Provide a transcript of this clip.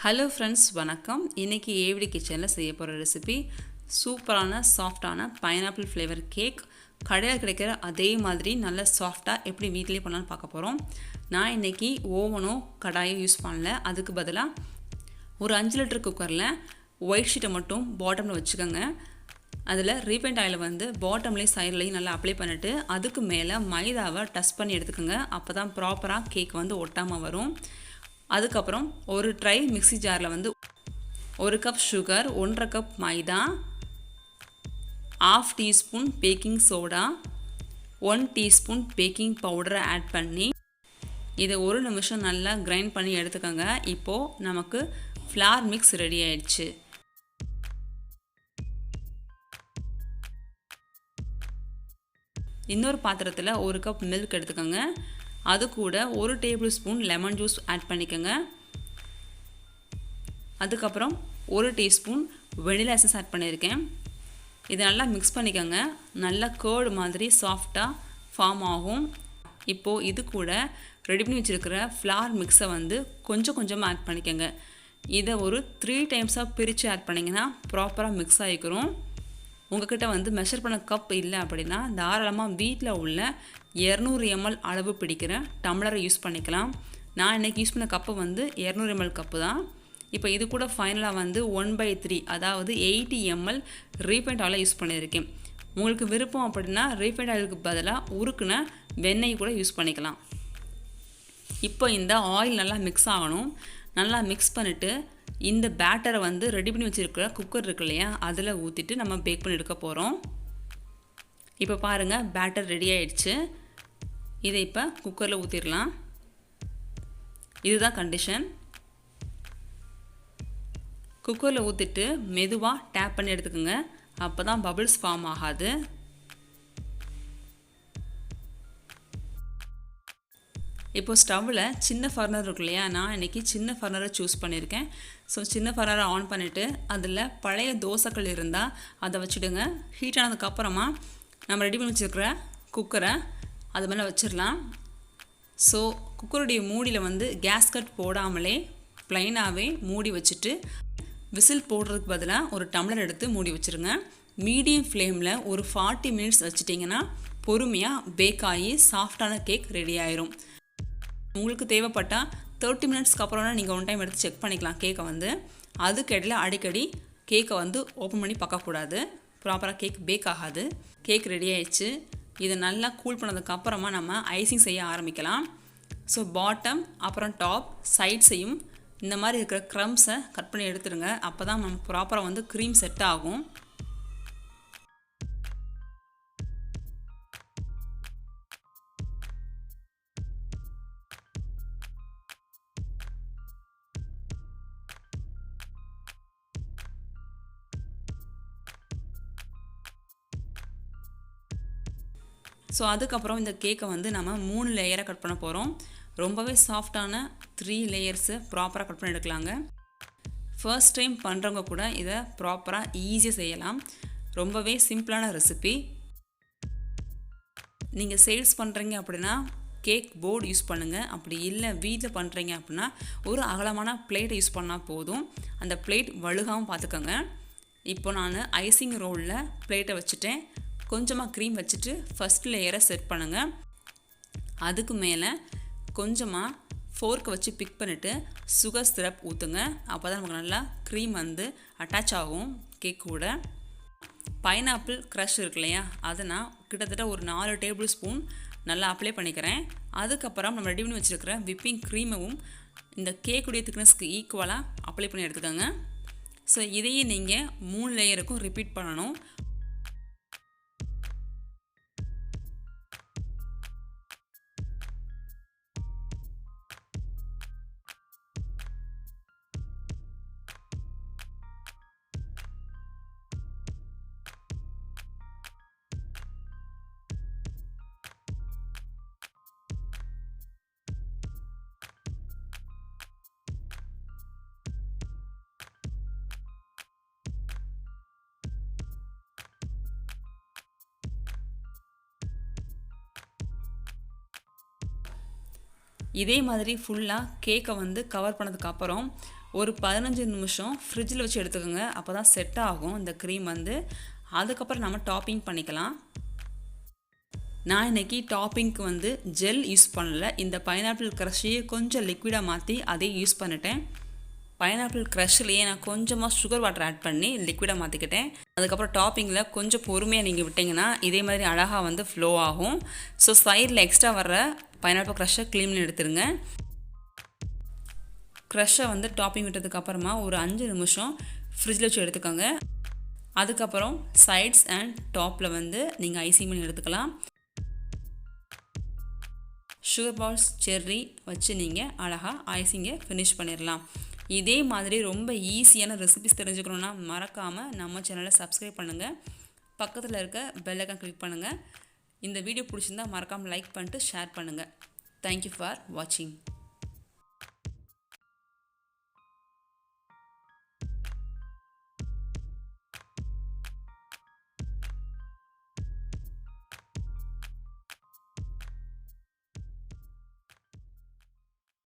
Hello friends, வணக்கம். இன்றைக்கி AVT கிச்சனில் செய்ய போகிற ரெசிபி சூப்பரான சாஃப்டான பைனாப்பிள் ஃப்ளேவர் கேக். கடையில் கிடைக்கிற அதே மாதிரி நல்ல சாஃப்டாக எப்படி வீட்டிலே பண்ணலான்னு பார்க்க போகிறோம். நான் இன்றைக்கி ஓவனோ கடாயோ யூஸ் பண்ணல. அதுக்கு பதிலாக ஒரு 5 லிட்டர் குக்கரில் ஒயிட் ஷீட்டை மட்டும் பாட்டமில் வச்சுக்கோங்க. அதில் ரீஃபைண்ட் ஆயில் பாட்டம்லேயும் சைட்லேயும் நல்லா அப்ளை பண்ணிவிட்டு அதுக்கு மேலே மைதாவை டஸ்ட் பண்ணி எடுத்துக்கோங்க. அப்போ தான் ப்ராப்பராக கேக் ஒட்டாமல் வரும். அதுக்கப்புறம் ஒரு ட்ரை மிக்ஸி ஜாரில் 1 கப் சுகர், 1.5 கப் மைதா, 1/2 teaspoon baking soda, 1 teaspoon packing பவுடரை ஆட் பண்ணி இதை 1 நிமிஷம் நல்லா கிரைண்ட் பண்ணி எடுத்துக்கோங்க. இப்போது நமக்கு ஃப்ளார் மிக்ஸ் ரெடி ஆயிடுச்சு. இன்னொரு பாத்திரத்தில் 1 கப் மில்க் எடுத்துக்கோங்க. அது கூட 1 tablespoon lemon juice add பண்ணிக்கோங்க. அதுக்கப்புறம் 1 டீஸ்பூன் வெனிலா எசன்ஸ் ஆட் பண்ணியிருக்கேன். இதை நல்லா மிக்ஸ் பண்ணிக்கோங்க. நல்லா கேர்டு மாதிரி சாஃப்டாக ஃபார்ம் ஆகும். இப்போது இது கூட ரெடி பண்ணி வச்சுருக்கிற ஃப்ளார் மிக்ஸை கொஞ்சம் கொஞ்சமாக ஆட் பண்ணிக்கோங்க. இதை ஒரு 3 டைம்ஸாக பிரித்து ஆட் பண்ணிங்கன்னா ப்ராப்பராக மிக்ஸ் ஆகிக்கிறோம். உங்கள்கிட்ட மெஷர் பண்ண கப் இல்லை அப்படின்னா தாராளமாக வீட்டில் உள்ள 200 ml அளவு பிடிக்கிற டம்ளரை யூஸ் பண்ணிக்கலாம். நான் இன்றைக்கி யூஸ் பண்ண கப்பு 200 ml கப்பு தான். இப்போ இது கூட ஃபைனலாக 1/3 அதாவது 80 ml ரீஃபைண்ட் ஆயிலை யூஸ் பண்ணியிருக்கேன். உங்களுக்கு விருப்பம் அப்படின்னா ரீஃபைண்ட் ஆயிலுக்கு பதிலாக உருக்குன வெண்ணெய் கூட யூஸ் பண்ணிக்கலாம். இப்போ இந்த ஆயில் நல்லா மிக்ஸ் ஆகணும். நல்லா மிக்ஸ் பண்ணிவிட்டு இந்த பேட்டரை ரெடி பண்ணி வச்சுருக்கிற குக்கர் இருக்கு இல்லையா, அதில் ஊற்றிட்டு நம்ம பேக் பண்ணி எடுக்க போகிறோம். இப்போ பாருங்கள், பேட்டர் ரெடி ஆகிடுச்சு. இதை இப்போ குக்கரில் ஊற்றிடலாம். இதுதான் கண்டிஷன். குக்கரில் ஊற்றிட்டு மெதுவாக டேப் பண்ணி எடுத்துக்கோங்க. அப்போ தான் பபிள்ஸ் ஃபார்ம் ஆகாது. இப்போ ஸ்டவ்வில் சின்ன ஃபர்னர் இருக்கு இல்லையா, நான் இன்றைக்கி சின்ன ஃபர்னரை சூஸ் பண்ணியிருக்கேன். ஸோ சின்ன ஃபர்னரை ஆன் பண்ணிவிட்டு அதில் பழைய தோசைகள் இருந்தால் அதை வச்சுடுங்க. ஹீட் ஆனதுக்கப்புறமா நம்ம ரெடி பண்ணி வச்சுருக்கிற குக்கரை அது மேலே வச்சிடலாம். ஸோ குக்கருடைய மூடியில் கேஸ்கட் போடாமலே ப்ளைனாகவே மூடி வச்சுட்டு விசில் போடுறதுக்கு பதிலாக ஒரு டம்ளர் எடுத்து மூடி வச்சுருங்க. மீடியம் ஃப்ளேமில் ஒரு 40 மினிட்ஸ் வச்சுட்டிங்கன்னா பொறுமையாக பேக் ஆகி சாஃப்டான கேக் ரெடி ஆயிரும். உங்களுக்கு தேவைப்பட்டால் 30 மினிட்ஸ்க்கு அப்புறம்னா நீங்கள் ஒன் டைம் எடுத்து செக் பண்ணிக்கலாம் கேக்கை. அதுக்கு இடையில அடிக்கடி கேக்கை ஓப்பன் பண்ணி பார்க்கக்கூடாது. ப்ராப்பராக கேக் பேக் ஆகாது. கேக் ரெடி ஆயிடுச்சு. இதை நல்லா கூல் பண்ணதுக்கப்புறமா நம்ம ஐசிங் செய்ய ஆரம்பிக்கலாம். ஸோ பாட்டம் அப்புறம் டாப் சைட்ஸையும் இந்த மாதிரி இருக்கிற க்ரம்ஸை கட் பண்ணி எடுத்துருங்க. அப்போ தான் நம்ம ப்ராப்பராக க்ரீம் செட் ஆகும். ஸோ அதுக்கப்புறம் இந்த கேக்கை நம்ம 3 லேயராக கட் பண்ண போகிறோம். ரொம்பவே சாஃப்டான 3 லேயர்ஸு ப்ராப்பராக கட் பண்ணி எடுக்கலாங்க. ஃபர்ஸ்ட் டைம் பண்ணுறவங்க கூட இதை ப்ராப்பராக ஈஸியாக செய்யலாம். ரொம்பவே சிம்பிளான ரெசிபி. நீங்கள் சேல்ஸ் பண்ணுறீங்க அப்படின்னா கேக் போர்டு யூஸ் பண்ணுங்கள். அப்படி இல்லை வீட்டில் பண்ணுறீங்க அப்படின்னா ஒரு அகலமான பிளேட்டை யூஸ் பண்ணால் போதும். அந்த பிளேட் வழுகாமல் பார்த்துக்கோங்க. இப்போ நான் ஐசிங் ரோலில் பிளேட்டை வச்சுட்டேன். கொஞ்சமாக க்ரீம் வச்சுட்டு ஃபஸ்ட் லேயரை செட் பண்ணுங்கள். அதுக்கு மேலே கொஞ்சமாக ஃபோர்க்கை வச்சு பிக் பண்ணிவிட்டு சுகர் சிரப் ஊற்றுங்க. அப்போ தான் நமக்கு நல்லா க்ரீம் அட்டாச் ஆகும் கேக் கூட. பைனாப்பிள் க்ரஷ் இருக்கு இல்லையா, அதை நான் கிட்டத்தட்ட ஒரு 4 டேபிள் ஸ்பூன் நல்லா அப்ளை பண்ணிக்கிறேன். அதுக்கப்புறம் நம்ம ரெடி பண்ணி வச்சுருக்கிற விப்பிங் க்ரீமையும் இந்த கேக்குடைய திக்னஸ்க்கு ஈக்குவலாக அப்ளை பண்ணி எடுத்துக்கோங்க. ஸோ இதையே நீங்கள் 3 லேயருக்கும் ரிப்பீட் பண்ணணும். இதே மாதிரி ஃபுல்லாக கேக்கை வந்து கவர் பண்ணதுக்கப்புறம் ஒரு 15 நிமிஷம் ஃப்ரிட்ஜில் வச்சு எடுத்துக்கோங்க. அப்போ தான் செட் ஆகும் இந்த க்ரீம் வந்து. அதுக்கப்புறம் நம்ம டாப்பிங் பண்ணிக்கலாம். நான் இன்றைக்கி டாப்பிங்க்கு வந்து ஜெல் யூஸ் பண்ணல. இந்த பைனாப்பிள் க்ரஷ்ஷையே கொஞ்சம் லிக்விடாக மாற்றி அதே யூஸ் பண்ணிட்டேன். பைனாப்பிள் க்ரஷ்லேயே நான் கொஞ்சமாக சுகர் வாட்டர் ஆட் பண்ணி லிக்விடாக மாற்றிக்கிட்டேன். அதுக்கப்புறம் டாப்பிங்கில் கொஞ்சம் பொறுமையாக நீங்கள் விட்டிங்கன்னா இதே மாதிரி அழகாக வந்து ஃப்ளோ ஆகும். ஸோ சைடில் எக்ஸ்ட்ரா வர்ற பைனாப்பிள் க்ரஷ்ஷை க்ளீன் பண்ணி எடுத்துருங்க. க்ரஷ்ஷை வந்து டாப்பிங் விட்டதுக்கப்புறமா ஒரு 5 நிமிஷம் ஃப்ரிட்ஜில் வச்சு எடுத்துக்கோங்க. அதுக்கப்புறம் சைட்ஸ் அண்ட் டாப்பில் வந்து நீங்கள் ஐசிங் பண்ணி எடுத்துக்கலாம். சுகர் பால்ஸ் செர்ரி வச்சு நீங்கள் அழகாக ஐசிங்கை ஃபினிஷ் பண்ணிடலாம். இதே மாதிரி ரொம்ப ஈஸியான ரெசிபிஸ் தெரிஞ்சுக்கணுன்னா மறக்காமல் நம்ம சேனலை சப்ஸ்கிரைப் பண்ணுங்கள். பக்கத்தில் இருக்க பெல் ஐக்கான் கிளிக் பண்ணுங்கள். இந்த வீடியோ பிடிச்சிருந்தால் மறக்காமல் லைக் பண்ணிட்டு ஷேர் பண்ணுங்கள். தேங்க்யூ ஃபார் வாட்சிங்.